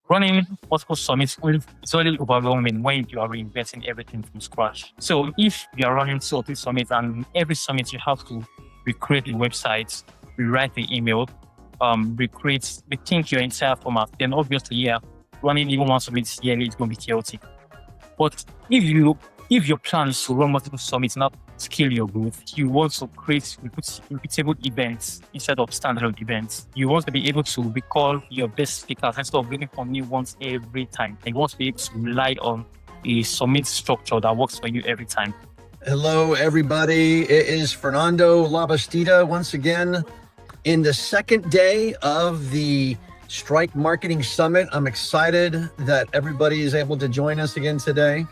Running multiple summits is really overwhelming when you are reinventing everything from scratch. So if you are running 2 or 3 summits, and every summit you have to recreate the website, rewrite the email, rethink your entire format, then obviously, running even one summit yearly is going to be chaotic. But if your plan is to run multiple summits, not scale your growth, you want to create repeatable events instead of standalone events. You want to be able to recall your best speakers instead of bringing from new ones every time. And you want to be able to rely on a summit structure that works for you every time. Hello, everybody. It is Fernando Labastida once again in the second day of the Strike Marketing Summit. I'm excited that everybody is able to join us again today.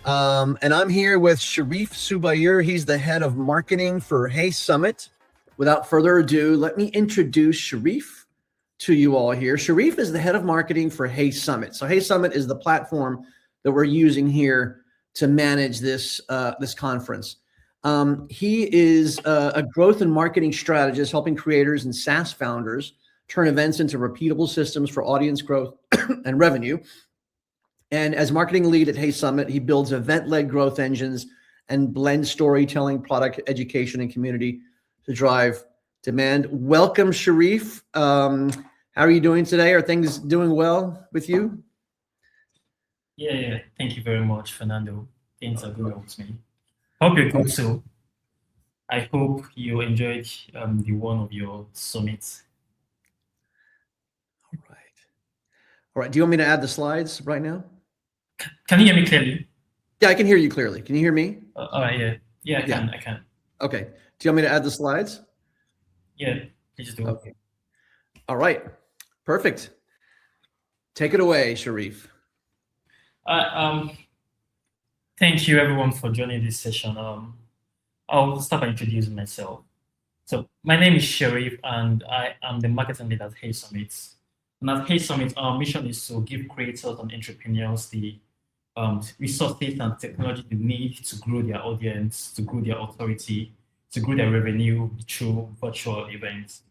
And I'm here with Sharif Subair. He's the head of marketing for HeySummit. Without further ado, let me introduce Sharif to you all here. Sharif is the head of marketing for HeySummit. So HeySummit is the platform that we're using here to manage this conference. He is a growth and marketing strategist helping creators and SaaS founders turn events into repeatable systems for audience growth and revenue. And as marketing lead at HeySummit, he builds event-led growth engines and blends storytelling, product education, and community to drive demand. Welcome, Sharif. How are you doing today? Are things doing well with you? Yeah. Thank you very much, Fernando. Things are going well with me. Hope you're good too. I hope you enjoyed the one of your summits. All right. Do you want me to add the slides right now? Can you hear me clearly? Yeah, I can hear you clearly. Can you hear me? All right. Yeah, I can. Okay. Do you want me to add the slides? Yeah, please do. Okay. All right. Perfect. Take it away, Sharif. Thank you everyone for joining this session. I'll start by introducing myself. So my name is Sharif and I am the marketing lead at HeySummit. And at HeySummit, our mission is to give creators and entrepreneurs the resources and technology they need to grow their audience, to grow their authority, to grow their revenue through virtual events.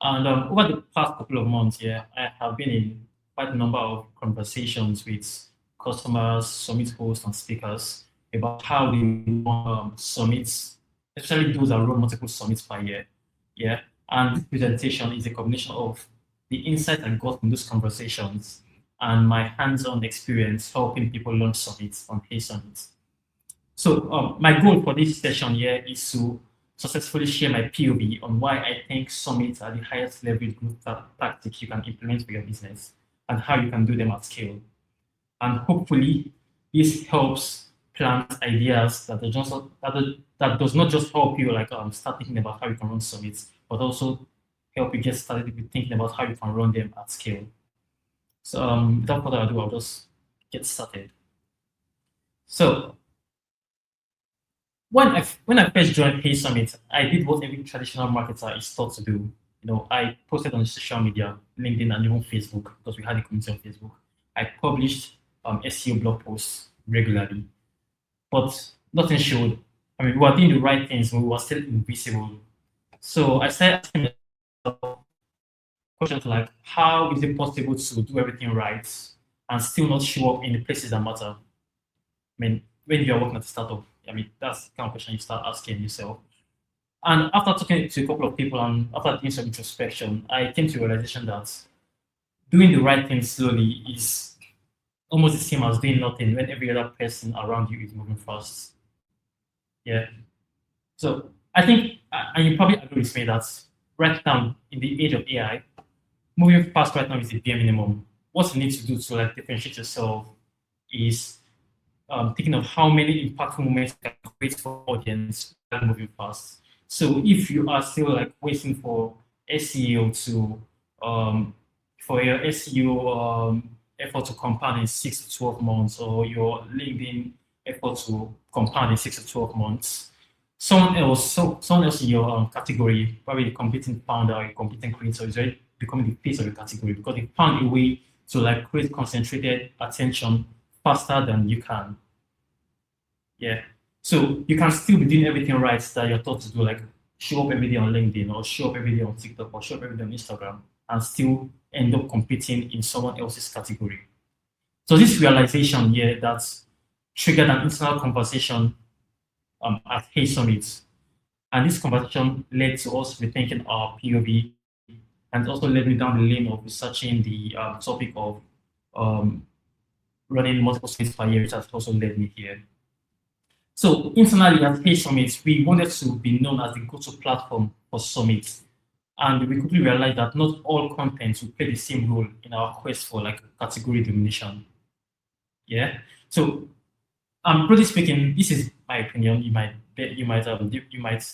And over the past couple of months, I have been in quite a number of conversations with customers, summit hosts, and speakers about how they run summits, especially those that run multiple summits per year. And this presentation is a combination of the insight I got from those conversations and my hands-on experience helping people launch summits on HeySummit. So my goal for this session here is to successfully share my POV on why I think summits are the highest leverage growth tactic you can implement for your business and how you can do them at scale. And hopefully this helps plant ideas that does not just help you start thinking about how you can run summits, but also help you get started with thinking about how you can run them at scale. So without further ado, I'll just get started. So when I first joined HeySummit, I did what every traditional marketer is taught to do. I posted on social media, LinkedIn, and even Facebook, because we had a community on Facebook. I published SEO blog posts regularly, but nothing showed. I mean, we were doing the right things, but we were still invisible. So I started asking myself questions like, how is it possible to do everything right and still not show up in the places that matter? I mean, when you're working at a startup, that's the kind of question you start asking yourself. And after talking to a couple of people and after doing some introspection, I came to a realization that doing the right thing slowly is almost the same as doing nothing when every other person around you is moving fast. So I think, and you probably agree with me, that right now in the age of AI, moving fast right now is the bare minimum. What you need to do to differentiate yourself is thinking of how many impactful moments you can create for audience while moving fast. So if you are still waiting for SEO to for your SEO effort to compound in 6 to 12 months, or your LinkedIn effort to compound in 6 to 12 months, someone else in your category, probably a competing founder or a competing creator, is already becoming the face of the category because they found a way to create concentrated attention faster than you can. So you can still be doing everything right that you're taught to do, show up every day on LinkedIn or show up every day on TikTok or show up every day on Instagram and still end up competing in someone else's category. So this realization here that triggered an internal conversation at HeySummit. And this conversation led to us rethinking our POV and also led me down the lane of researching the topic of um, running multiple summits per year, which has also led me here. So internally at HeySummit, we wanted to be known as the go-to platform for summits. And we quickly realized that not all content will play the same role in our quest for like category domination. Yeah. So broadly speaking, this is my opinion. You might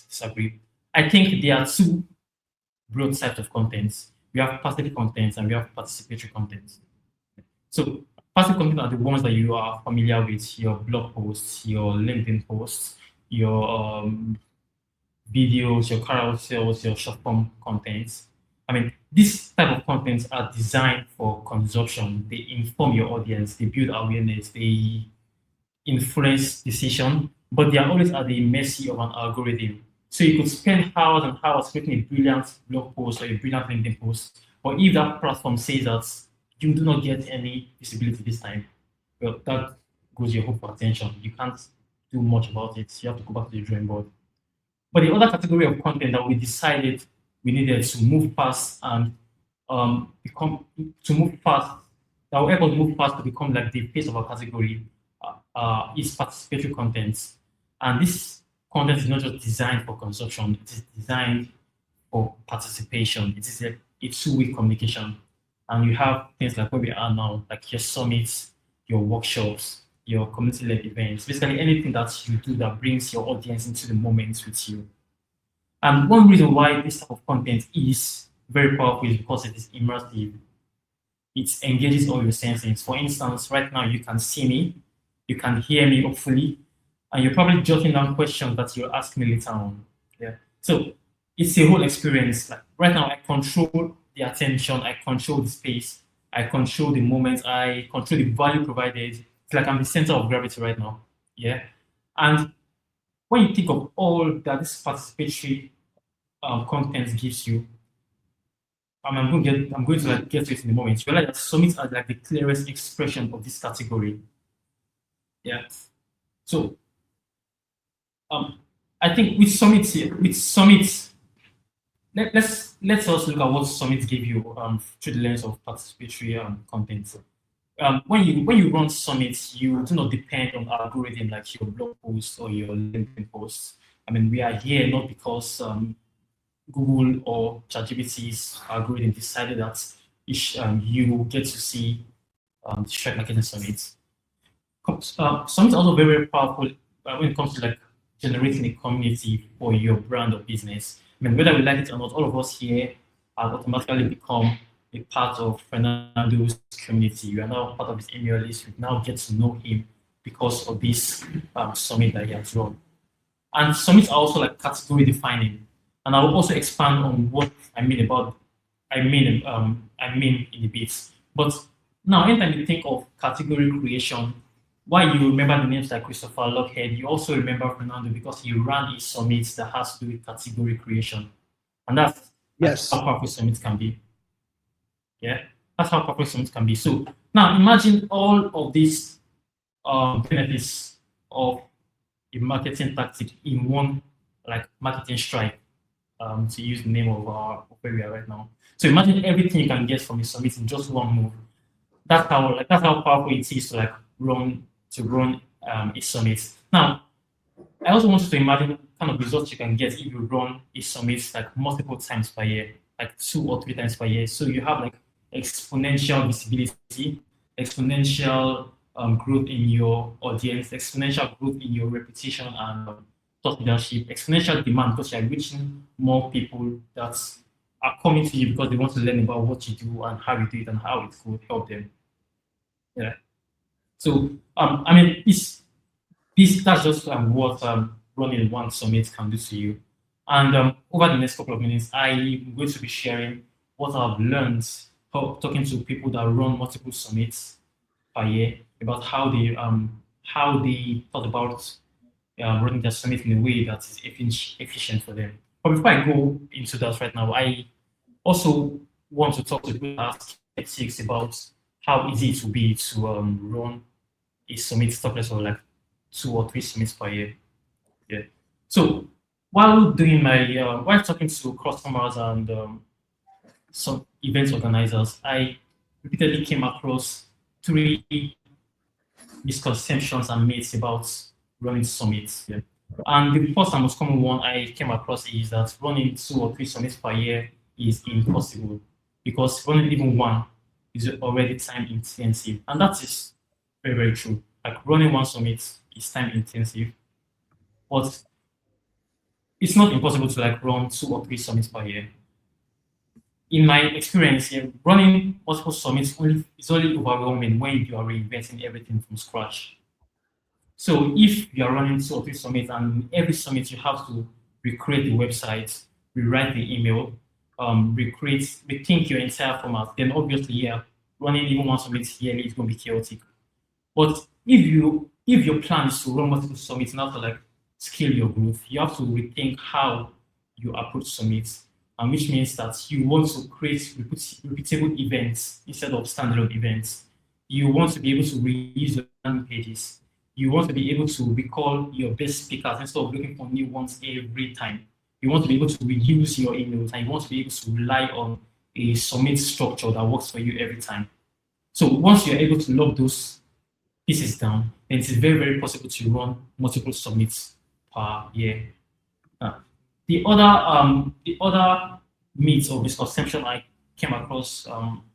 disagree. I think there are two broad types of contents. We have passive content and we have participatory content. So passive content are the ones that you are familiar with: your blog posts, your LinkedIn posts, your videos, your carousels, your short form contents. I mean, these type of contents are designed for consumption. They inform your audience, they build awareness, they influence decision, but they are always at the mercy of an algorithm. So you could spend hours and hours making a brilliant blog post or a brilliant LinkedIn post, but if that platform says that you do not get any visibility this time, well, that goes your hope for attention. You can't do much about it. You have to go back to the drawing board. But the other category of content that we decided we needed to move past and that will help us move fast to become like the face of our category is participatory content. And this content is not just designed for consumption, it is designed for participation. It is a two-way communication. And you have things like where we are now, like your summits, your workshops, your community-led events, basically anything that you do that brings your audience into the moment with you. And one reason why this type of content is very powerful is because it is immersive. It engages all your senses. For instance, right now you can see me, you can hear me hopefully, and you're probably jotting down questions that you'll ask me later on. Yeah. So it's a whole experience. Like right now, I control the attention, I control the space, I control the moment, I control the value provided. It's like I'm the center of gravity right now. Yeah. And when you think of all that this participatory content gives you, I'm going to like get to it in a moment. You realize that summits are like the clearest expression of this category. Yeah. So I think with summits let's also look at what summits give you through the lens of participatory content. When you run summits, you do not depend on algorithm like your blog posts or your LinkedIn posts. I mean, we are here not because Google or ChatGPT's algorithm decided that you get to see the Strike Marketing Summits. Summits are also very, very powerful when it comes to like generating a community for your brand or business. I mean, whether we like it or not, all of us here have automatically become a part of Fernando's community. We are now part of his email list. We now get to know him because of this summit that he has run. And summits are also like category defining. And I will also expand on what I mean in the bits. But now, anytime you think of category creation, why you remember the names like Christopher Lockhead, you also remember Fernando because he ran a summit that has to do with category creation. And that's how powerful summits can be. Yeah, that's how powerful summits can be. So now imagine all of these benefits of a marketing tactic in one like marketing strike, to use the name of where we are right now. So imagine everything you can get from a summit in just one move. That's how powerful it is to like run a summit. Now, I also want you to imagine kind of results you can get if you run a summit like multiple times per year, like 2 or 3 times per year. So you have like exponential visibility, exponential growth in your audience, exponential growth in your reputation and thought leadership, exponential demand because you're reaching more people that are coming to you because they want to learn about what you do and how you do it and how it could help them. Yeah. So I mean, that's just what running one summit can do to you. And over the next couple of minutes, I'm going to be sharing what I've learned talking to people that run multiple summits per year about how they thought about running their summit in a way that is efficient for them. But before I go into that right now, I also want to talk to people that are skeptics about how easy it will be to run a summit topless or like 2 or 3 summits per year. Yeah. So while doing my while talking to customers and some event organizers, I repeatedly came across 3 misconceptions and myths about running summits. Yeah. And the first and most common one I came across is that running 2 or 3 summits per year is impossible because running even one is already time intensive. And that is very, very true. Like running one summit is time intensive, but it's not impossible to like run 2 or 3 summits per year. In my experience here, running multiple summits is only overwhelming when you are reinventing everything from scratch. So if you are running 2 or 3 summits and every summit you have to recreate the website, rewrite the email, rethink your entire format, then obviously, yeah, running even one summit yearly is going to be chaotic. But if your plan is to run multiple summits, not to like scale your growth, you have to rethink how you approach summits, and which means that you want to create repeatable events instead of standalone events. You want to be able to reuse your landing pages. You want to be able to recall your best speakers instead of looking for new ones every time. You want to be able to reuse your emails, and you want to be able to rely on a summit structure that works for you every time. So once you're able to lock those pieces down, then it is very, very possible to run multiple summits per year. The other myth or misconception I came across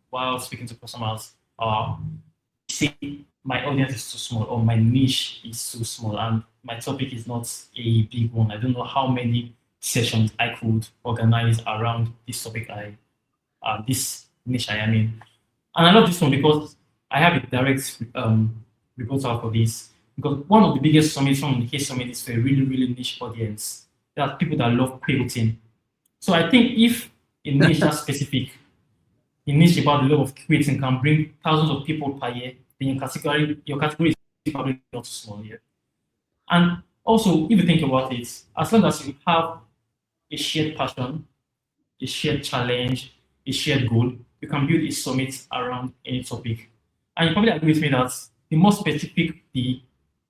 while speaking to customers are say my audience is too small or my niche is too small and my topic is not a big one. I don't know how many sessions I could organize around this topic this niche I am in. And I love this one because I have a direct rebuttal for this. Because one of the biggest summits from the HeySummit is for a really, really niche audience. There are people that love pivoting. So I think if a niche that's specific, a niche about the love of creating can bring thousands of people per year, then your category is probably not too small yet. And also, if you think about it, as long as you have a shared passion, a shared challenge, a shared goal, you can build a summit around any topic. And you probably agree with me that the more specific the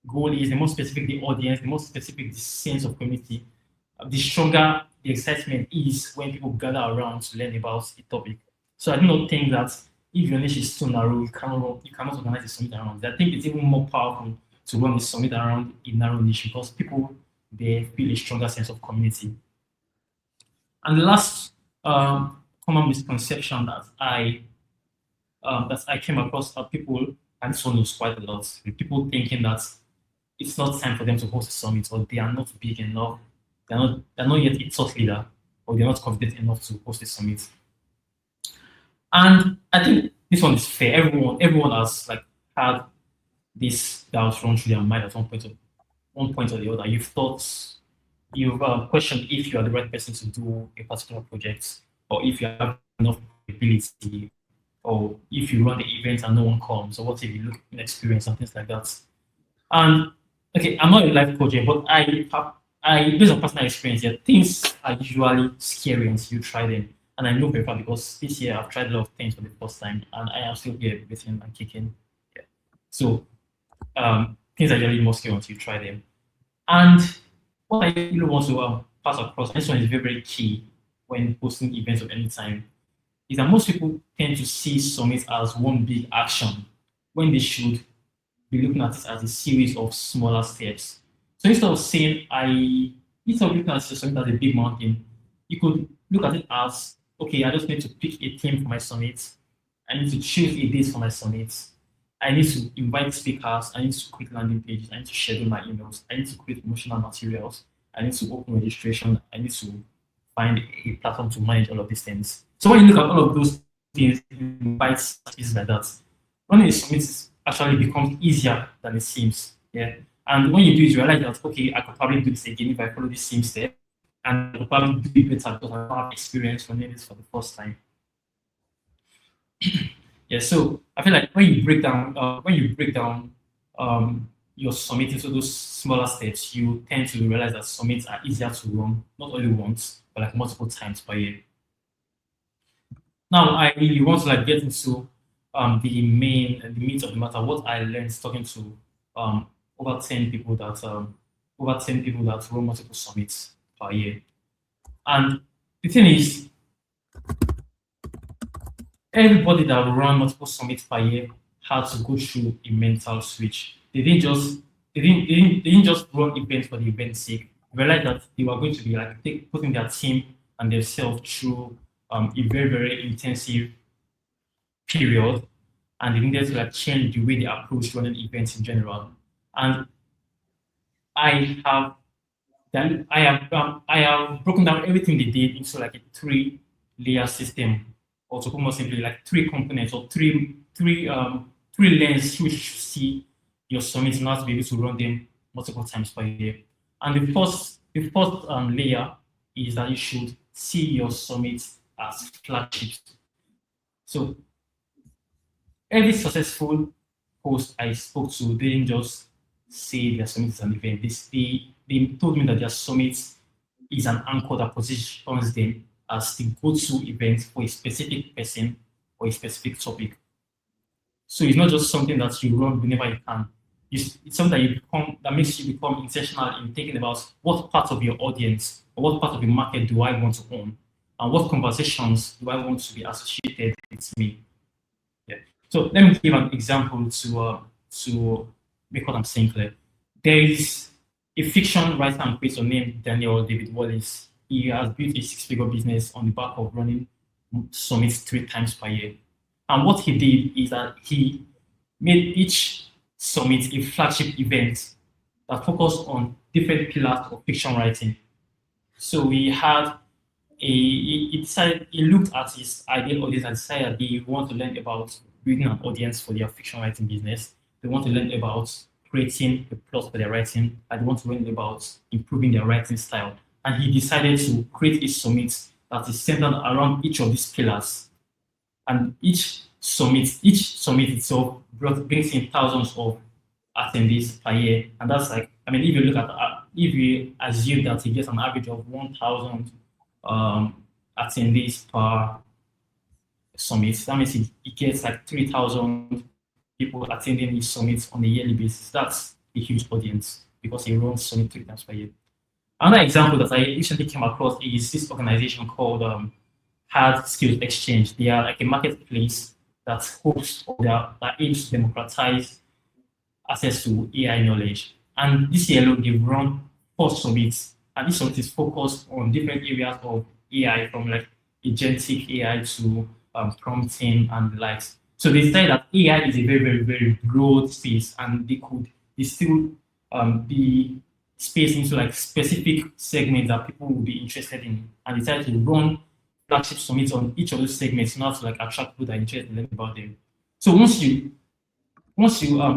goal is, the more specific the audience, the more specific the sense of community, the stronger the excitement is when people gather around to learn about the topic. So I do not think that if your niche is too narrow, you cannot organize a summit around it. I think it's even more powerful to run a summit around a narrow niche because people they feel a stronger sense of community. And the last common misconception that I came across are people, and this one was quite a lot, with people thinking that it's not time for them to host a summit or they are not big enough, they're not yet a thought leader, or they're not confident enough to host a summit. And I think this one is fair. Everyone has like had this doubt run through their mind at one point or the other. You've questioned if you are the right person to do a particular project, or if you have enough ability, or if you run the event and no one comes, or what if you look inexperienced and things like that. And okay, I'm not a life coach, but I based on personal experience, yeah, things are usually scary until you try them. And I know for a fact because this year I've tried a lot of things for the first time, and I am still here breathing and kicking. Yeah. So things are usually more scary until you try them. And what I really want to pass across, this one is very, very key when hosting events of any time, is that most people tend to see summits as one big action when they should be looking at it as a series of smaller steps. So instead of looking at summit as a big mountain, you could look at it as, okay, I just need to pick a theme for my summit. I need to choose a date for my summit. I need to invite speakers. I need to create landing pages. I need to schedule my emails. I need to create promotional materials. I need to open registration. I need to find a platform to manage all of these things. So when you look at all of those things, bites, pieces like that, running a summit actually becomes easier than it seems. Yeah. And when you do it, you realize that, okay, I could probably do this again if I follow the same step. And I could probably do it better because I don't have experience running this for the first time. Yeah, so I feel like when you break down your summit into those smaller steps, you tend to realize that summits are easier to run, not only once, but like multiple times per year. Now, I really want to like get into the meat of the matter. What I learned talking to over 10 people that run multiple summits per year. And the thing is, everybody that run multiple summits per year had to go through a mental switch. They didn't just run events for the event's sake. They realized that they were going to be like putting their team and themselves through a very, very intensive period, and they needed to like change the way they approach running events in general. And I have I have broken down everything they did into like a three-layer system, or to put more simply, like three components or three lanes through which you see your summits, not to be able to run them multiple times per year. And the first layer is that you should see your summits as flagships. So every successful host I spoke to didn't just say their summit is an event. They told me that their summit is an anchor that positions them as the go-to event for a specific person or a specific topic. So it's not just something that you run whenever you can. It's something that makes you become intentional in thinking about what part of your audience or what part of the market do I want to own, and what conversations do I want to be associated with me. Yeah. So let me give an example to make what I'm saying clear. There is a fiction writer and creator named Daniel David Wallace. He has built a six-figure business on the back of running summits 3 times per year. And what he did is that he made each summit a flagship event that focused on different pillars of fiction writing. So he looked at his ideal audience and decided they want to learn about building an audience for their fiction writing business. They want to learn about creating a plot for their writing, and they want to learn about improving their writing style. And he decided to create a summit that is centered around each of these pillars. And each summit itself brings in thousands of attendees per year. And that's like, I mean, if you assume that he gets an average of 1,000 attendees per summit, that means he gets like 3,000 people attending his summits on a yearly basis. That's a huge audience because he runs summit 3 times per year. Another example that I recently came across is this organization called Hard Skills Exchange. They are like a marketplace that hopes or that aims to democratize access to AI knowledge. And this year alone, they've run 4 summits, and this summit is focused on different areas of AI, from like agentic AI to prompting and the likes. So they say that AI is a very, very, very broad space, and they could distill the space into like specific segments that people will be interested in, and they decided to run flagship summits on each of those segments in order to like attract people that are interested in learning about them. So once you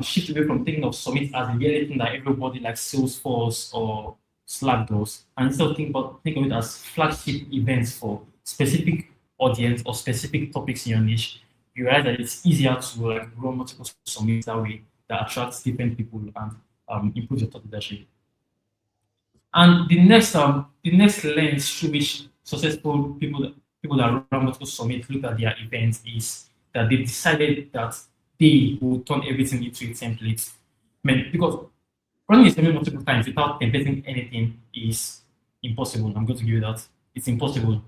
shift away from thinking of summits as the only thing that everybody like Salesforce or Slack does, and instead of think of it as flagship events for specific audience or specific topics in your niche, you realize that it's easier to like run multiple summits that way that attracts different people and improves your thought leadership. And the next lens through which successful people that run multiple summits look at their events is that they decided that they will turn everything into a template. I mean, because running a summit multiple times without templating anything is impossible. I'm going to give you that. It's impossible.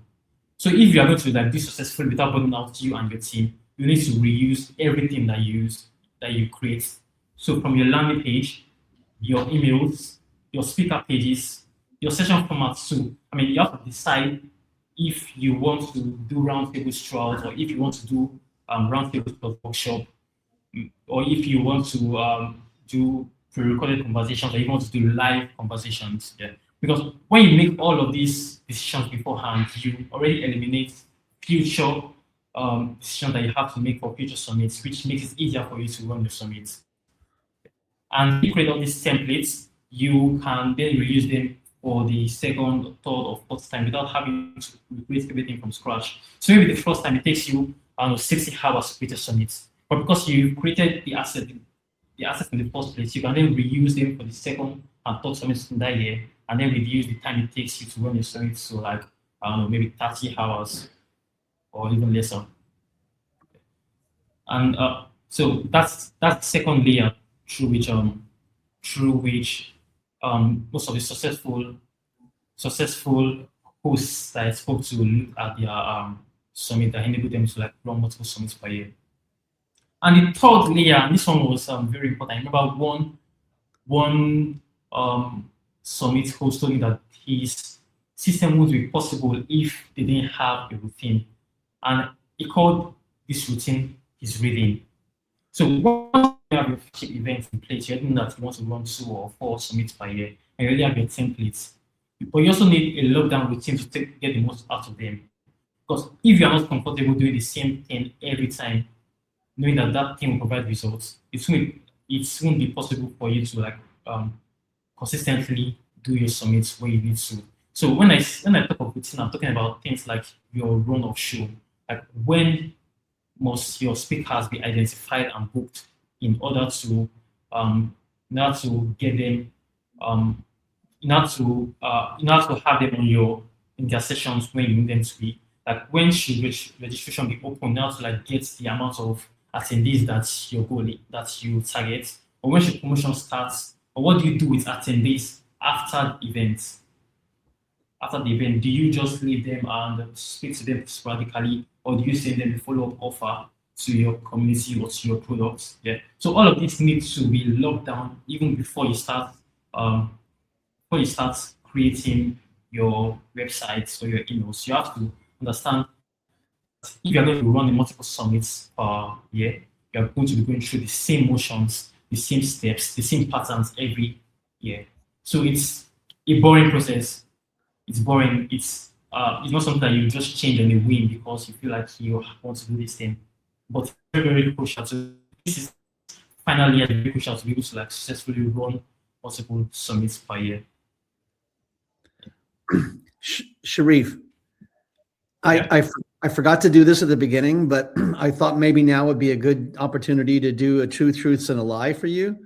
So if you are going to like be successful without burning out you and your team, you need to reuse everything that you create. So from your landing page, your emails, your speaker pages, your session formats too. I mean, you have to decide if you want to do roundtable throughout, or if you want to do roundtable workshop, or if you want to do pre-recorded conversations, or you want to do live conversations. Yeah. Because when you make all of these decisions beforehand, you already eliminate future decisions that you have to make for future summits, which makes it easier for you to run the summits. And if you create all these templates, you can then reuse them for the second, third, or fourth time without having to recreate everything from scratch. So maybe the first time it takes you 60 hours to create a summit, but because you've created the asset the assets in the first place, you can then reuse them for the second and third summits in that year, and then reduce the time it takes you to run your summit to like, I don't know, maybe 30 hours or even lesser. And so that's the second layer through which most of the successful hosts that I spoke to look at their summit that enable them to like run multiple summits per year. And the third layer, and this one was very important. I remember one summit host told me that his system would be possible if they didn't have a routine, and he called this routine his reading. So once you have your flagship event in place, you know that you want to run 2 or 4 summits per year, and you already have your templates. But you also need a lockdown routine to get the most out of them. Because if you are not comfortable doing the same thing every time, knowing that that thing will provide results, it won't be possible for you to like consistently do your summits where you need to. So when I talk of routine, I'm talking about things like your run of show, like when must your speakers be identified and booked in order to get them not to have them in their sessions when you need them to be. Like when should registration be open now to like get the amount of attendees that your goal that you target, or when should promotion starts, or what do you do with attendees after the event? After the event, do you just leave them and speak to them sporadically, or do you send them a follow-up offer to your community or to your products? Yeah. So all of this needs to be locked down even before you start creating your websites or your emails. You have to understand if you're going to run multiple summits per year, you're going to be going through the same motions, the same steps, the same patterns every year. So it's a boring process. It's boring. It's not something that you just change on a whim because you feel like you want to do this thing. But very, very crucial to this is finally very crucial to be able to like successfully run multiple summits per year. Sharif, yeah. I forgot to do this at the beginning, but I thought maybe now would be a good opportunity to do a truths, and a lie for you.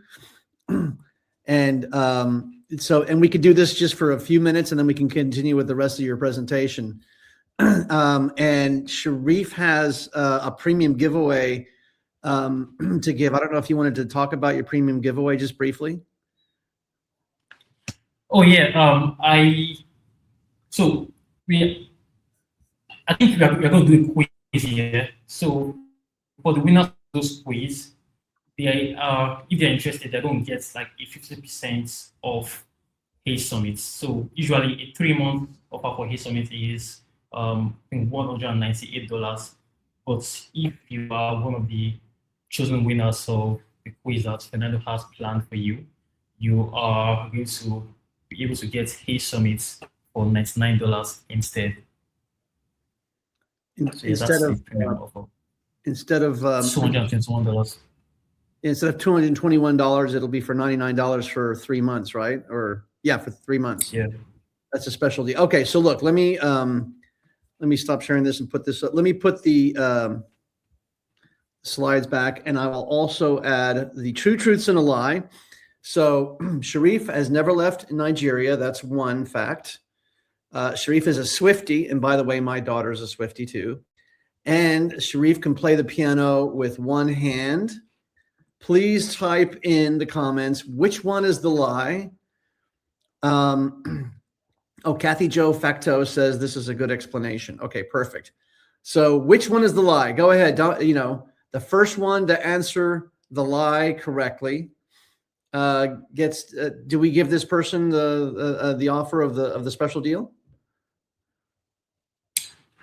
And we could do this just for a few minutes, and then we can continue with the rest of your presentation. And Sharif has a premium giveaway to give. I don't know if you wanted to talk about your premium giveaway just briefly. Oh yeah, I think we're going to do a quiz here. So for the winners of those quiz, if they're interested, they're going to get like a 50% of HeySummit. So usually a 3-month offer for HeySummit is I think $198. But if you are one of the chosen winners of the quiz that Fernando has planned for you, you are going to be able to get HeySummit for $99 instead. Instead of $221. Instead of $221, it'll be for $99 for 3 months, right? Or yeah, for 3 months. Yeah, that's a special deal. Okay, so look, let me stop sharing this and put this up. Let me put the slides back, and I will also add the truths and a lie. So Sharif has never left Nigeria. That's one fact. Sharif is a Swiftie, and by the way, my daughter is a Swiftie too. And Sharif can play the piano with one hand. Please type in the comments which one is the lie. Kathy Jo Facto says this is a good explanation. Okay, perfect. So which one is the lie? Go ahead. The first one to answer the lie correctly gets. Do we give this person the offer of the special deal?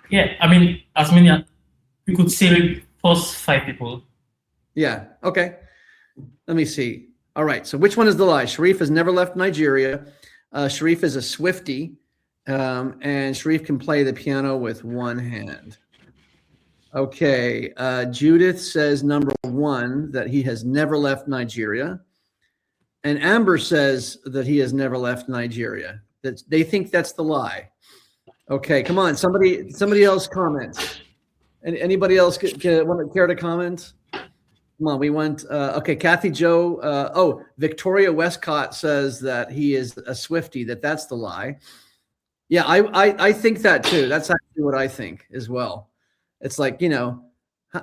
Yeah, I mean, as many we could say first 5 people. Yeah. Okay. Let me see. All right. So which one is the lie? Sharif has never left Nigeria. Sharif is a Swiftie, and Sharif can play the piano with one hand. Okay. Judith says number 1 that he has never left Nigeria, and Amber says that he has never left Nigeria. That they think that's the lie. Okay, come on, somebody else comment. Anybody else care to comment? Come on, we went. Okay, Kathy Joe. Victoria Westcott says that he is a Swiftie. That's the lie. Yeah, I think that too. That's actually what I think as well. It's like,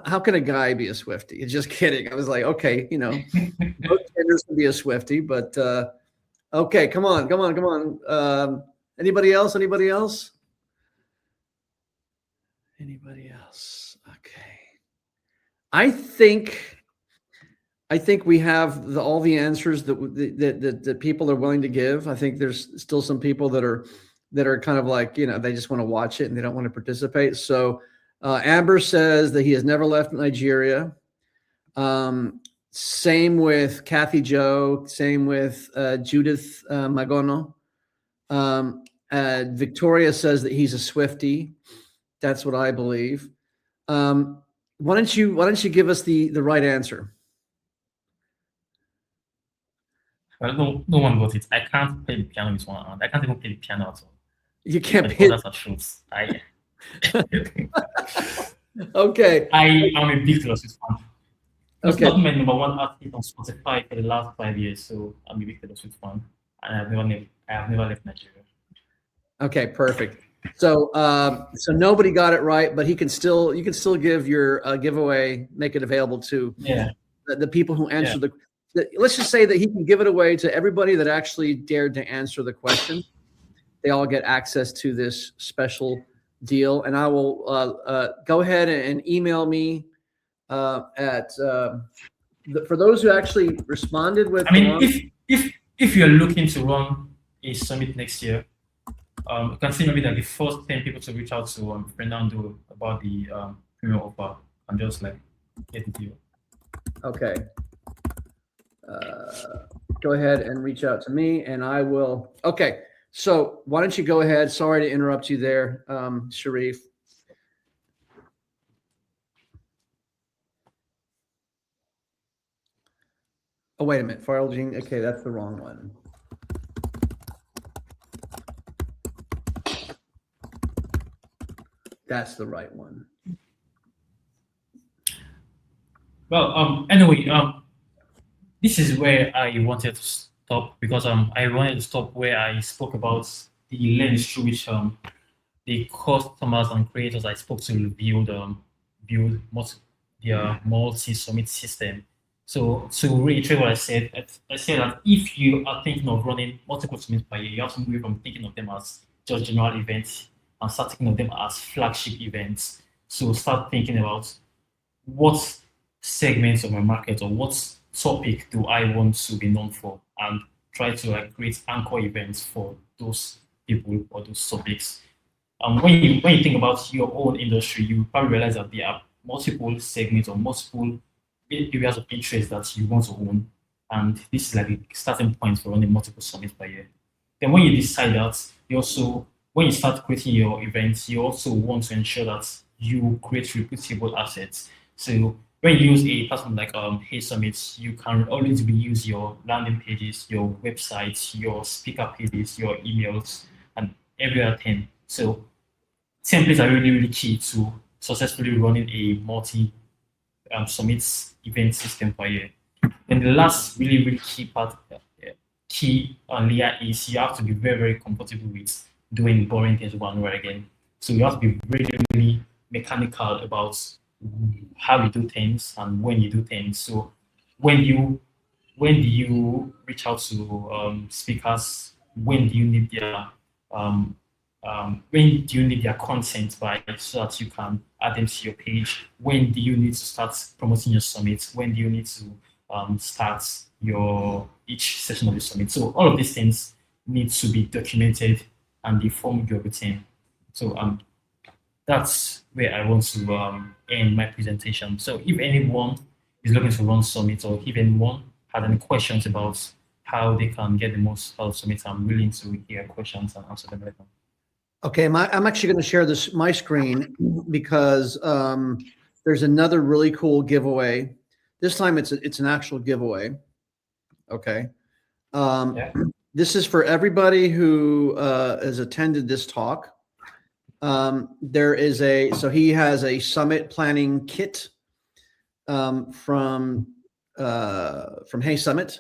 how can a guy be a Swiftie? Just kidding. I was like, okay, both genders can be a Swiftie, but okay, come on. Anybody else? Anybody else? Okay. I think we have all the answers that people are willing to give. I think there's still some people that are kind of like, they just want to watch it and they don't want to participate. So Amber says that he has never left Nigeria. Same with Kathy Joe. Same with Judith Magono. Victoria says that he's a Swiftie. That's what I believe. Why don't you give us the right answer? Well, no one got it. I can't play the piano with one hand. I can't even play the piano at all. You can't play. That's a truth. Okay. I am a big Taylor Swift fan. It's Okay. not my number one artist on Spotify for the last 5 years, so I'm a big Taylor Swift fan, and I have never left Nigeria. Okay, perfect. So nobody got it right, but you can still give your giveaway, make it available to the people who answer the. Let's just say that he can give it away to everybody that actually dared to answer the question. They all get access to this special deal, and I will go ahead and email me for those who actually responded with. I mean, if you're looking to run a summit next year, you can see maybe that the first 10 people to reach out to Fernando about the premium offer and just like get the deal. Okay. Go ahead and reach out to me and I will. Okay. So why don't you go ahead? Sorry to interrupt you there, Sharif. Oh, wait a minute. Farrell Jean. Okay, that's the wrong one. That's the right one. Well, anyway, this is where I wanted to stop because I wanted to stop where I spoke about the lens through which the customers and creators I spoke to build their multi-summit system. So to reiterate what I said that if you are thinking of running multiple summits per year, you have to move from thinking of them as just general events and start thinking of them as flagship events. So start thinking about what segments of my market or what topic do I want to be known for, and try to create anchor events for those people or those topics. When you think about your own industry, you probably realize that there are multiple segments or multiple areas of interest that you want to own, and this is like a starting point for running multiple summits per year. Then when you decide that, when you start creating your events, you also want to ensure that you create repeatable assets. So when you use a platform like HeySummit, you can always reuse your landing pages, your websites, your speaker pages, your emails, and every other thing. So templates are really, really key to successfully running a multi-summits event system per year. And the last really, really key layer is you have to be very, very comfortable with doing boring things over and over again. So you have to be really, really mechanical about how you do things and when you do things. So when do you reach out to speakers? When do you need their content by so that you can add them to your page? When do you need to start promoting your summit? When do you need to start each session of the summit? So all of these things need to be documented and they form your routine. So that's where I want to end my presentation. So if anyone is looking to run summit, or if anyone has any questions about how they can get the most out of summit, I'm willing to hear questions and answer them right now. Okay, I'm actually going to share my screen because there's another really cool giveaway. This time it's an actual giveaway. Okay. This is for everybody who has attended this talk. So he has a summit planning kit from HeySummit,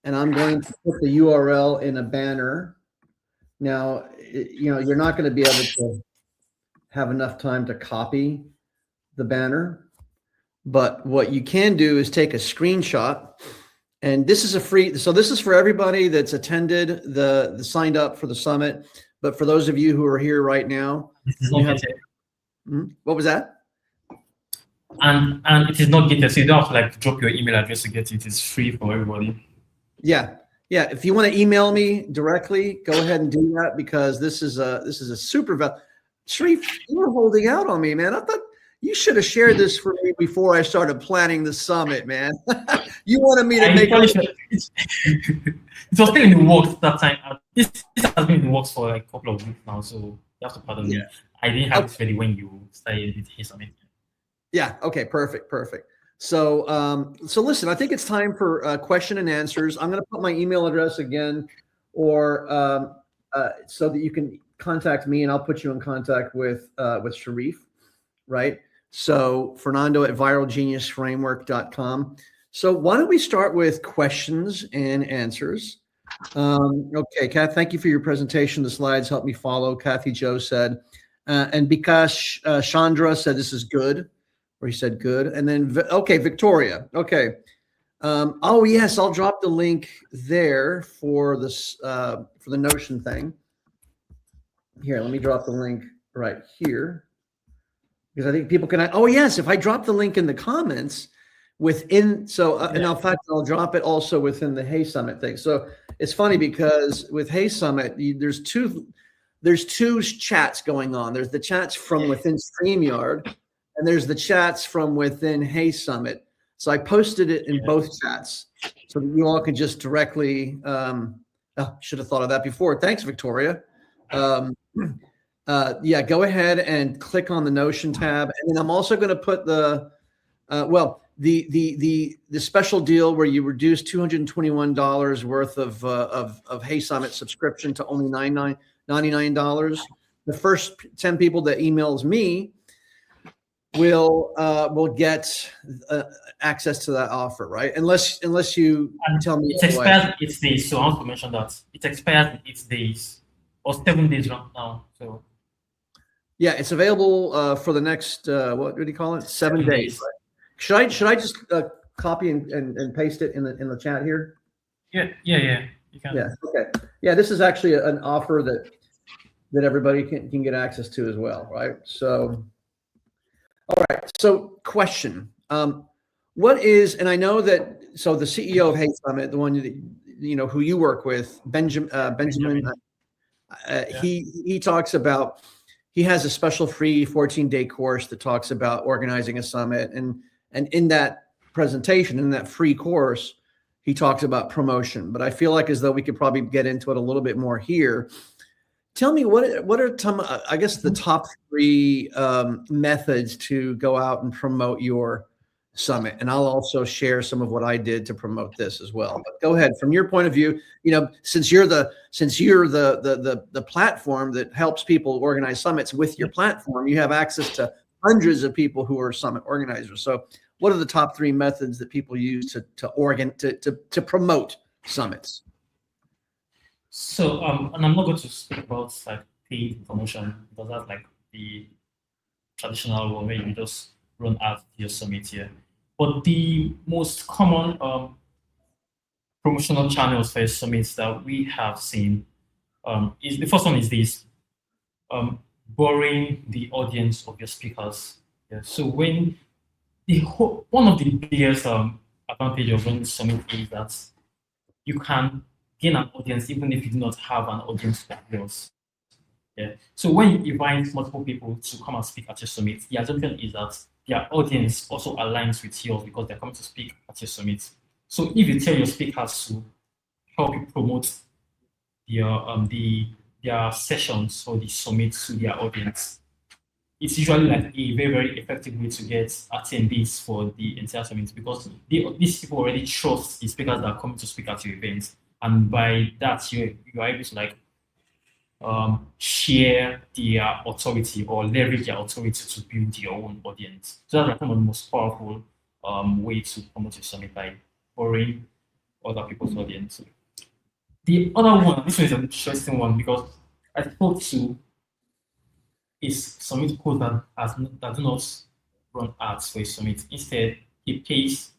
and I'm going to put the URL in a banner. Now, you're not going to be able to have enough time to copy the banner, but what you can do is take a screenshot, and this is a free. So this is for everybody that's attended the signed up for the summit. But for those of you who are here right now, what was that? And it is not gated, so you don't have to like drop your email address to get it. It's free for everybody. Yeah. If you want to email me directly, go ahead and do that, because this is a super Sharif, you were holding out on me, man. I thought you should have shared this for me before I started planning the summit, man. You wanted me to make it. It was still in the works that time. This has been in the works for like a couple of weeks now, so you have to pardon me. I didn't have it ready when you started with HeySummit. Yeah. Okay. Perfect. So, listen, I think it's time for question and answers. I'm going to put my email address again, or so that you can contact me, and I'll put you in contact with Sharif, right? So Fernando@viralgeniusframework.com. So why don't we start with questions and answers? Okay, Kath, thank you for your presentation. The slides helped me follow. Kathy Joe said, and because Chandra said this is good. Or he said good. And then, okay, Victoria. Okay. Oh, yes, I'll drop the link there for this, for the Notion thing. Here, let me drop the link right here, because I think people can, oh, yes, if I drop the link in the comments within, so, and in fact, I'll drop it also within the HeySummit thing. So it's funny because with HeySummit, there's two chats going on. There's the chats from within StreamYard, and there's the chats from within HeySummit. So I posted it in both chats so that you all can just directly, should have thought of that before. Thanks, Victoria. Go ahead and click on the Notion tab. And then I'm also going to put the special deal where you reduce $221 worth of HeySummit subscription to only $99. The first 10 people that emails me will get access to that offer, right? Unless you tell me it expires in 8 days. So I want to mention that it expires in 8 days or 7 days right now. So yeah, it's available for the next what do you call it? 7 days. Right? Should I just copy and paste it in the chat here? Yeah. You can. Yeah. Okay. Yeah, this is actually an offer that everybody can get access to as well, right? So. All right. So question, what is, and I know that, so the CEO of HeySummit, the one that, who you work with, Benjamin, he talks about, he has a special free 14-day course that talks about organizing a summit. And in that presentation, in that free course, he talks about promotion, but I feel like as though we could probably get into it a little bit more here. Tell me what are some, I guess, the top 3 methods to go out and promote your summit, and I'll also share some of what I did to promote this as well. But go ahead, from your point of view. Since you're the platform that helps people organize summits with your platform, you have access to hundreds of people who are summit organizers. So, what are the top 3 methods that people use to promote summits? So, and I'm not going to speak about like paid promotion, because that's like the traditional one where you just run ads to your summit here. But the most common promotional channels for summits that we have seen is, the first one is this, borrowing the audience of your speakers. Yeah. So when one of the biggest advantage of running summit is that you can gain an audience even if you do not have an audience of yours. Yeah. So when you invite multiple people to come and speak at your summit, the assumption is that their audience also aligns with yours because they're coming to speak at your summit. So if you tell your speakers to help you promote their sessions or the summit to their audience, it's usually like a very, very effective way to get attendees for the entire summit, because these people already trust the speakers that are coming to speak at your event. And by that, you are able to like share their authority or leverage their authority to build your own audience. So that's like one of the most powerful way to promote your summit by borrowing other people's audience. The other one, this one is an interesting one because I spoke to is summit code that do not run ads for a summit. Instead, it turns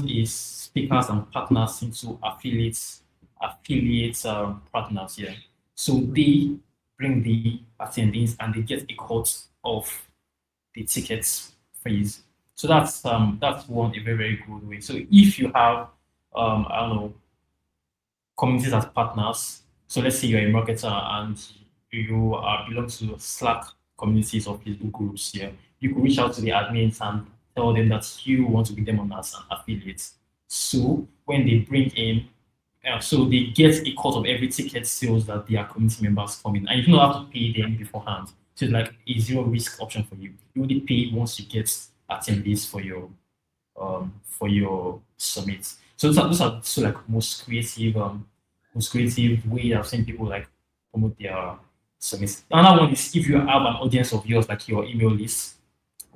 its speakers and partners into affiliates partners here. So they bring the attendees and they get a cut of the tickets fees. So that's one a very, very good way. So if you have I don't know, communities as partners. So let's say you're a marketer and you belong to Slack communities or Facebook groups here. You could reach out to the admins and tell them that you want to be them on as an affiliate. So when they bring in, so they get a cut of every ticket sales that their community members come in, and you don't have to pay them beforehand. So it's like a zero risk option for you. You only pay once you get attendees for your summit. So those are so like most creative way I've seen people like promote their summits. Another one is if you have an audience of yours, like your email list.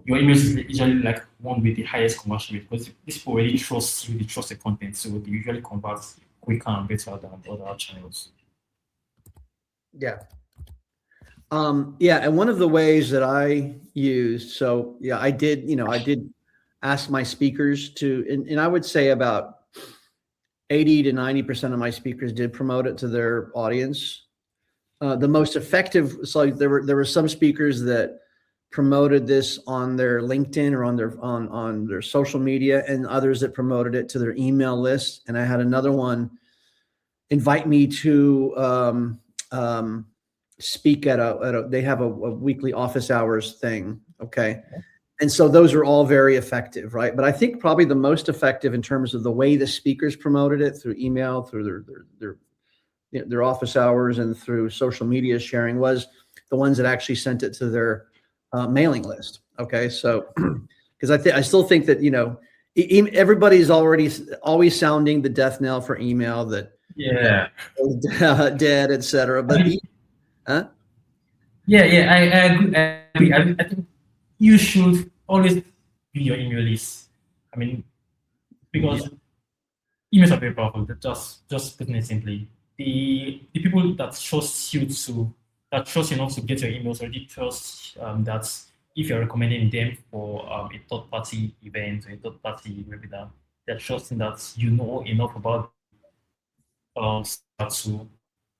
Your email is usually like one with the highest conversion rate because these people already trust you, they trust the content, so they usually convert quicker and better than other channels. Yeah. Yeah, and one of the ways that I used, so yeah, I did ask my speakers to, and I would say about 80 to 90% of my speakers did promote it to their audience. The most effective, so there were some speakers that promoted this on their LinkedIn or on their social media, and others that promoted it to their email list. And I had another one invite me to speak at a they have a weekly office hours thing. Okay. And so those are all very effective, right? But I think probably the most effective in terms of the way the speakers promoted it through email, through their office hours, and through social media sharing was the ones that actually sent it to their mailing list. Okay, so because I still think that everybody's always sounding the death knell for email that dead, etc. But I agree. I think you should always be your email list. I mean, because emails are very powerful. Just putting it simply, the people that trust enough to get your emails already trust that if you're recommending them for a third-party event or a third-party webinar, they're trusting that you know enough about to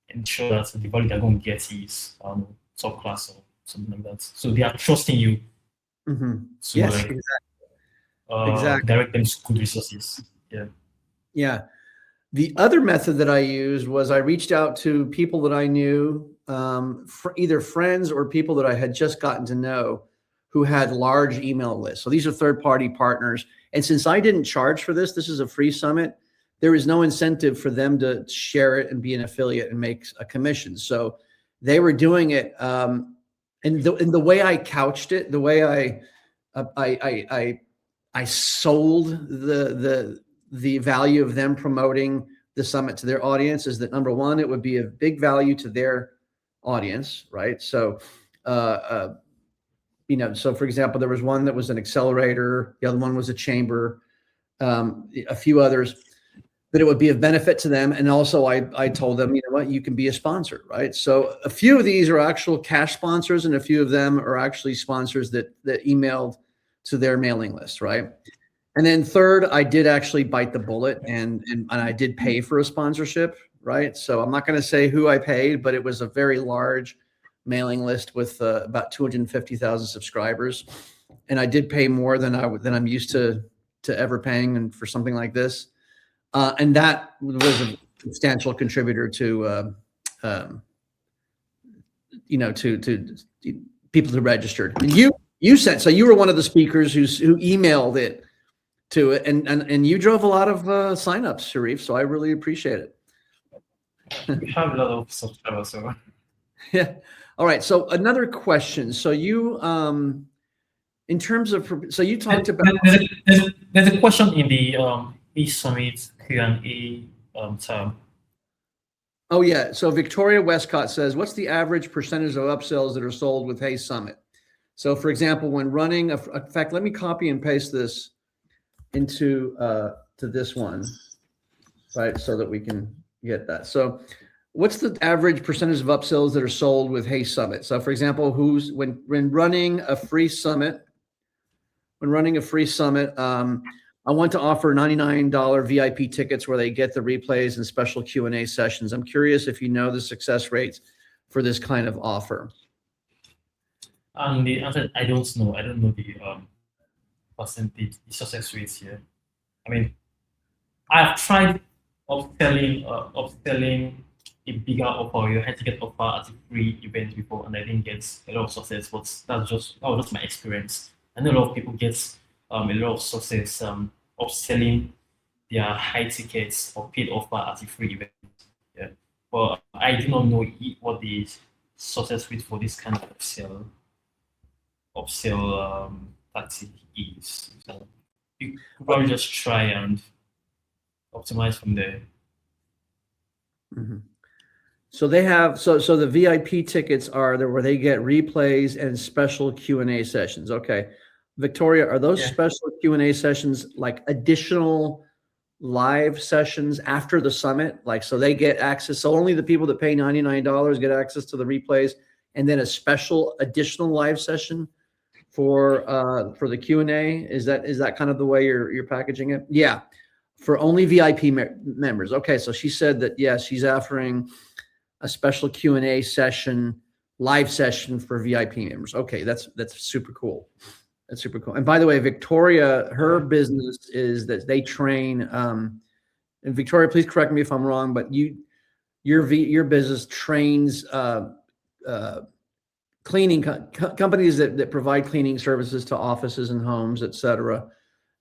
ensure that the value they're going to get is top class or something like that. So they are trusting you to exactly. direct them to good resources. Yeah. The other method that I used was I reached out to people that I knew, either friends or people that I had just gotten to know who had large email lists. So these are third-party partners. And since I didn't charge for this is a free summit, there is no incentive for them to share it and be an affiliate and make a commission. So they were doing it. And the way I couched it, the way I sold the value of them promoting the summit to their audience is that, number one, it would be a big value to their audience, right? So, so for example, there was one that was an accelerator, the other one was a chamber, a few others, that it would be of benefit to them. And also I told them, you know what, you can be a sponsor, right? So a few of these are actual cash sponsors, and a few of them are actually sponsors that emailed to their mailing list, right? And then third, I did actually bite the bullet and I did pay for a sponsorship, right? So I'm not going to say who I paid, but it was a very large mailing list with about 250,000 subscribers. And I did pay more than I'm used to ever paying and for something like this. And that was a substantial contributor to people who registered. And you said, so you were one of the speakers who emailed it to it, and you drove a lot of signups, Sharif. So I really appreciate it. We have a lot of subscribers, so yeah. All right. So another question. So you, in terms of, so you talked about. There's a question in the HeySummit Q&A tab. Oh yeah. So Victoria Westcott says, "What's the average percentage of upsells that are sold with HeySummit?" So, for example, when running, in fact, let me copy and paste this into to this one, right? So that we can get that. So what's the average percentage of upsells that are sold with HeySummit? So for example, when running a free summit, I want to offer $99 VIP tickets where they get the replays and special Q&A sessions. I'm curious if you know the success rates for this kind of offer. The answer, I don't know. I don't know the percentage, the success rates here. I mean, I've tried upselling a bigger offer or a high ticket offer at a free event before, and I didn't get a lot of success. But that was just my experience. I know a lot of people get a lot of success upselling their high tickets or paid offer at a free event. Yeah, but I do not know what the success rate for this kind of upsell tactic is. So you could probably just try and optimize from there. Mm-hmm. So they have so the VIP tickets are there where they get replays and special Q&A sessions. Okay. Victoria, are those special Q&A sessions like additional live sessions after the summit? Like, so they get access. So only the people that pay $99 get access to the replays, and then a special additional live session for the Q&A. Is that kind of the way you're packaging it? Yeah. For only VIP members. Okay. So she said that, yes, she's offering a special Q&A session, live session for VIP members. Okay. That's super cool. That's super cool. And by the way, Victoria, her business is that they train, and Victoria, please correct me if I'm wrong, but your business trains cleaning companies that provide cleaning services to offices and homes, et cetera.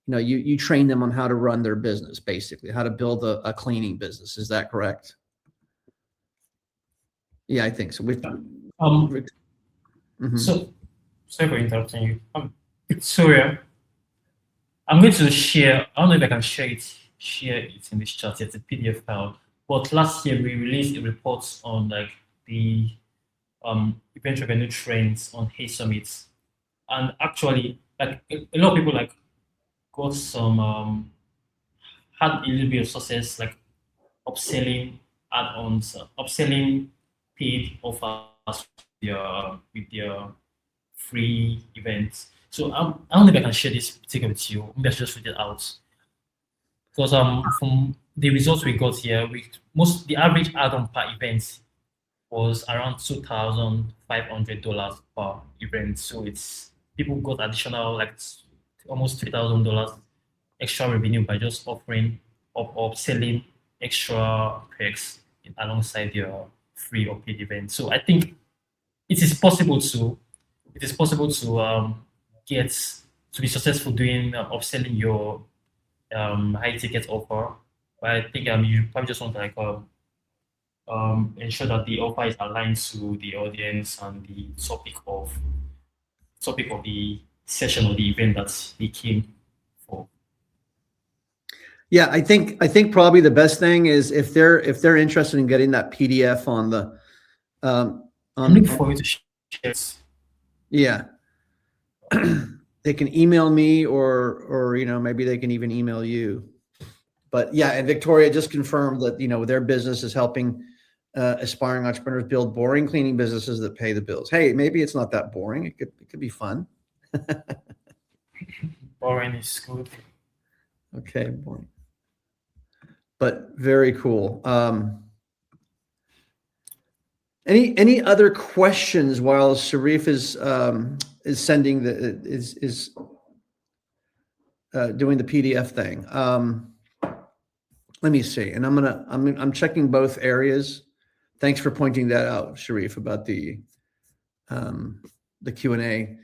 You train them on how to run their business, basically, how to build a cleaning business. Is that correct? Yeah, I think so. So, sorry for interrupting you. Victoria, I'm going to share. I don't know if I can share it in this chat. It's a PDF file. But last year we released a report on like the event revenue trends on HeySummit, and actually, like a lot of people like got some had a little bit of success, like upselling add-ons, upselling paid offers with their free events. So I don't know if I can share this particular with you. Maybe I should just read it out. Because from the results we got here, the average add-on per event was around $2,500 per event. So people got additional like almost $3,000 extra revenue by just offering or selling extra perks alongside your free or paid event. So I think it is possible to get to be successful doing upselling your high ticket offer. But I think you probably just want to like ensure that the offer is aligned to the audience and the topic of the session or the event that they came for. Yeah, I think probably the best thing is if they're interested in getting that PDF on the I'm for you to share it. Yeah. They can email me or maybe they can even email you. But yeah, and Victoria just confirmed that their business is helping aspiring entrepreneurs build boring cleaning businesses that pay the bills. Hey, maybe it's not that boring. It could be fun. Boring is good. Okay, boring. But very cool. Any other questions while Sharif is sending is doing the PDF thing? Let me see, and I'm checking both areas. Thanks for pointing that out, Sharif, about the Q&A.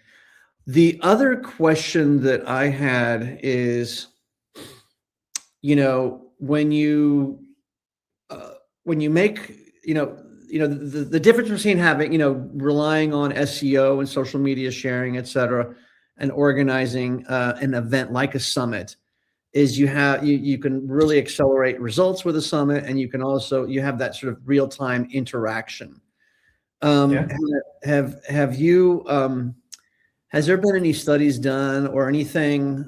The other question that I had is, when you make, the difference between having, relying on SEO and social media sharing, et cetera, and organizing an event like a summit is you can really accelerate results with a summit, and you have that sort of real-time interaction. Have you, has there been any studies done or anything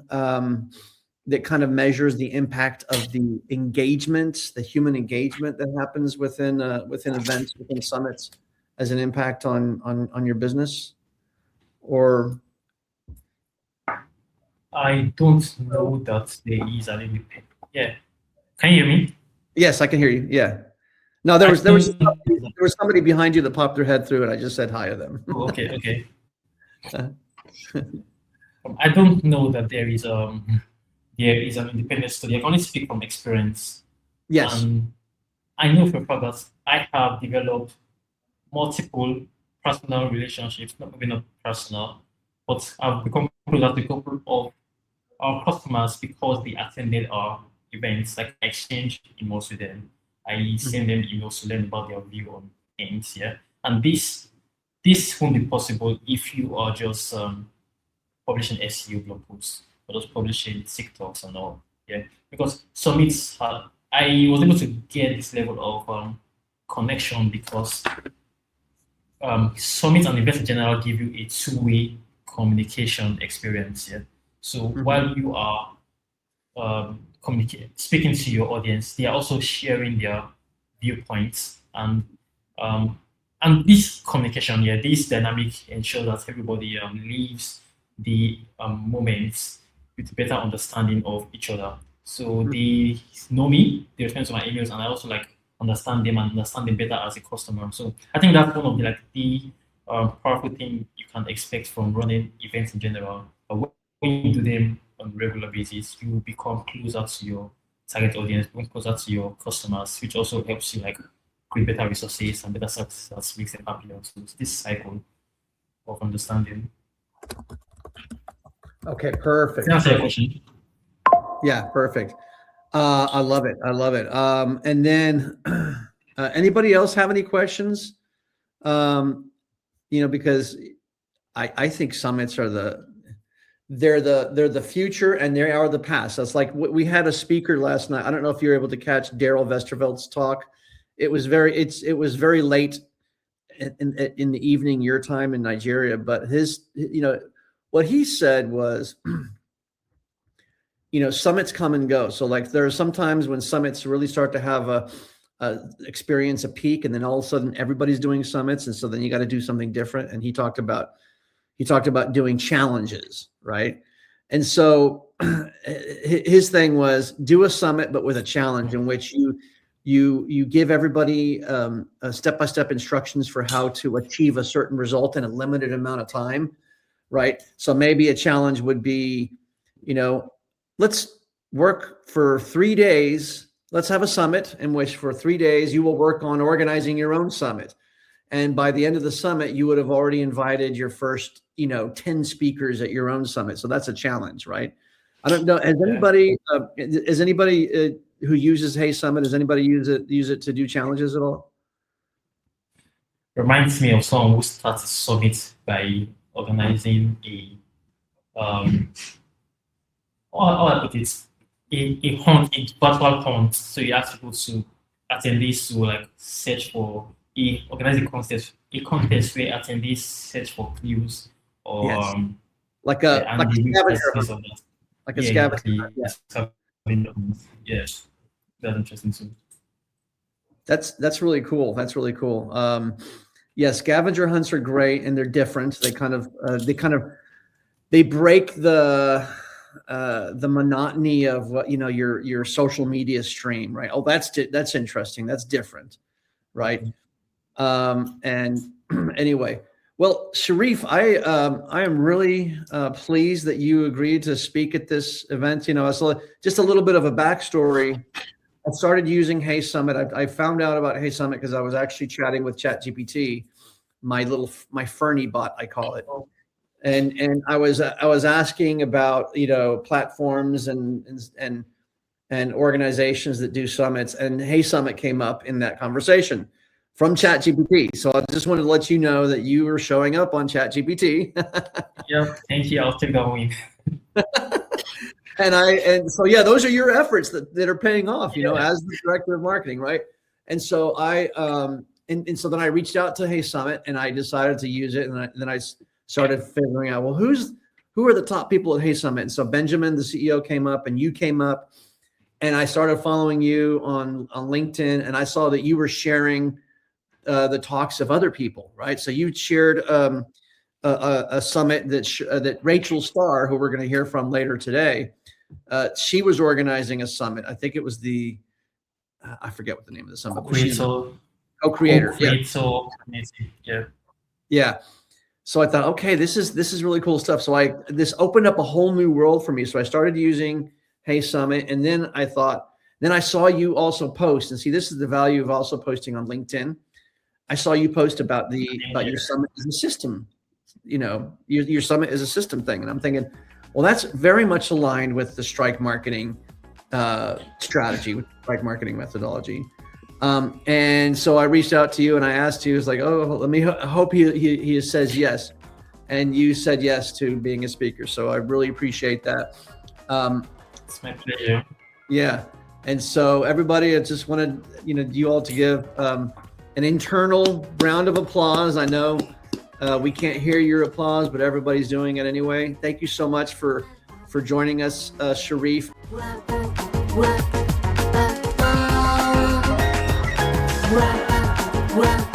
that kind of measures the impact of the engagement, the human engagement that happens within events, within summits, as an impact on your business? Or I don't know that there is an independent. Yeah, can you hear me? yes, I can hear you. Yeah. No, there was somebody behind you that popped their head through, and I just said hi to them. Oh, okay. I don't know that there is an independent study. I can only speak from experience. Yes. I know for a fact that I have developed multiple personal relationships, maybe not personal, but I've become closer to a couple of our customers because they attended our events. Like I exchange emails with them. I send them emails to learn about their view on things. Yeah, and this won't be possible if you are just publishing SEO blog posts or just publishing TikToks and all. Yeah, because summits, I was able to get this level of connection because summits and events in general give you a two-way communication experience. Yeah, so while you are speaking to your audience, they are also sharing their viewpoints and this communication, yeah, this dynamic ensures that everybody leaves the moments with better understanding of each other. So they know me, they respond to my emails, and I also like understand them and understand them better as a customer. So I think that's one of the powerful thing you can expect from running events in general. But when you do them on a regular basis, you become closer to your target audience, become closer to your customers, which also helps you like create better resources and better services that makes them happier. So it's this cycle of understanding. Okay, perfect. Can I answer your question? Yeah, perfect. I love it. And then anybody else have any questions? Because I think summits are they're the future and they are the past. That's like we had a speaker last night. I don't know if you were able to catch Daryl Westerveld's talk. It was very late in the evening your time in Nigeria, but what he said was, summits come and go. So like there are some times when summits really start to have experience a peak, and then all of a sudden everybody's doing summits, and so then you got to do something different. And he talked about doing challenges, right? And so his thing was do a summit, but with a challenge in which you give everybody step-by-step instructions for how to achieve a certain result in a limited amount of time, right? So maybe a challenge would be, let's work for 3 days. Let's have a summit in which for 3 days you will work on organizing your own summit. And by the end of the summit, you would have already invited your first, 10 speakers at your own summit. So that's a challenge, right? I don't know. Has anybody who uses HeySummit, does anybody use it to do challenges at all? Reminds me of someone who started Summit by organizing how I put it, a hunt, a virtual hunt. So you ask people to attendees to like search for organize a contest where attendees search for clues or yes. like a scavenger. Like a scavenger. Yeah. Yes, that's interesting too. That's really cool. Yeah, scavenger hunts are great, and they're different. They break the monotony of what your social media stream, right? Oh, that's interesting. That's different, right? And anyway, well, Sharif, I am really pleased that you agreed to speak at this event. So just a little bit of a backstory. I started using HeySummit. I found out about HeySummit because I was actually chatting with ChatGPT, my Fernie bot, I call it. And I was asking about platforms and organizations that do summits, and HeySummit came up in that conversation from ChatGPT. So I just wanted to let you know that you were showing up on ChatGPT. Yeah, thank you. I'll take that one. And so yeah, those are your efforts that are paying off, as the director of marketing, right? And so so then I reached out to HeySummit and I decided to use it, and then I started figuring out, well, who are the top people at HeySummit? And so Benjamin, the CEO, came up, and you came up, and I started following you on LinkedIn, and I saw that you were sharing the talks of other people, right? So you shared a summit that Rachel Starr, who we're going to hear from later today, she was organizing a summit. I think it was the I forget what the name of the summit was. Co-creator. Yeah. Yeah. So I thought, okay, this is really cool stuff. So this opened up a whole new world for me. So I started using HeySummit, and then I saw you also post, and see, this is the value of also posting on LinkedIn. I saw you post about your summit as a system, your summit is a system thing. And I'm thinking, well, that's very much aligned with the strike marketing strategy, with strike marketing methodology. And so I reached out to you and I asked you, it's like, oh, I hope he says yes. And you said yes to being a speaker. So I really appreciate that. It's my pleasure. Yeah. And so everybody, I just wanted, you all to give an internal round of applause. I know we can't hear your applause, but everybody's doing it anyway. Thank you so much for joining us, Sharif. Well,